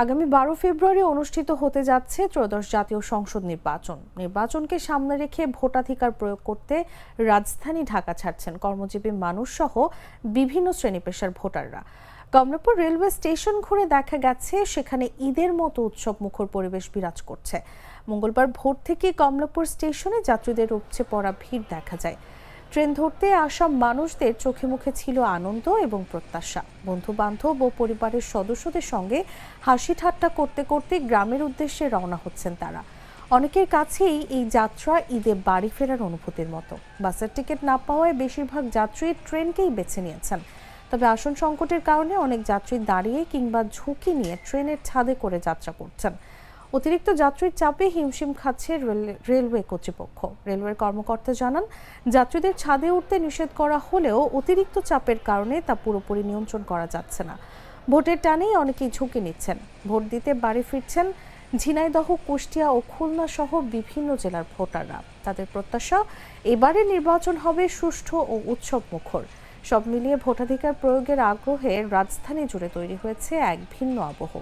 আগামী 12 ফেব্রুয়ারি অনুষ্ঠিত হতে যাচ্ছে ত্রয়োদশ জাতীয় সংসদ নির্বাচনকে সামনে রেখে ভোটাধিকার প্রয়োগ করতে রাজধানী ঢাকা ছাড়ছেন কর্মজীবী মানুষ সহ বিভিন্ন শ্রেণী পেশার ভোটাররা। কমলাপুর রেলওয়ে স্টেশন ঘুরে দেখা গেছে সেখানে ঈদের মতো উৎসব মুখর পরিবেশ বিরাজ করছে। মঙ্গলবার ভোর থেকে কমলাপুর স্টেশনে যাত্রীদের উপচে পড়া ভিড় দেখা যায়। ট্রেন ধরতে আসা মানুষদের চোখে মুখে ছিল আনন্দ এবং প্রত্যাশা। বন্ধু বান্ধব ও পরিবারের সদস্যদের সঙ্গে হাসি ঠাট্টা করতে করতে গ্রামের উদ্দেশ্যে রওনা হচ্ছেন তারা। অনেকের কাছেই এই যাত্রা ঈদে বাড়ি ফেরার অনুভূতির মতো। বাসের টিকিট না পাওয়ায় বেশিরভাগ যাত্রী ট্রেনকেই বেছে নিয়েছেন। তবে আসন সংকটের কারণে অনেক যাত্রী দাঁড়িয়ে কিংবা ঝুঁকি নিয়ে ট্রেনের ছাদে করে যাত্রা করছেন। অতিরিক্ত যাত্রীর চাপে হিমশিম খাচ্ছে রেলওয়ে কর্তৃপক্ষ। রেলওয়ের কর্মকর্তা জানান, যাত্রীদের ছাদে উঠতে নিষেধ করা হলেও অতিরিক্ত চাপের কারণে তা পুরোপুরি নিয়ন্ত্রণ করা যাচ্ছে না। ভোটের টানেই অনেকেই ঝুঁকি নিচ্ছেন। ভোট দিতে বাড়ি ফিরছেন ঝিনাইদহ, কুষ্টিয়া ও খুলনা সহ বিভিন্ন জেলার ভোটাররা। তাদের প্রত্যাশা, এবারের নির্বাচন হবে সুষ্ঠু ও উৎসব মুখর। সব মিলিয়ে ভোটাধিকার প্রয়োগের আগ্রহে রাজধানী জুড়ে তৈরি হয়েছে এক ভিন্ন আবহ।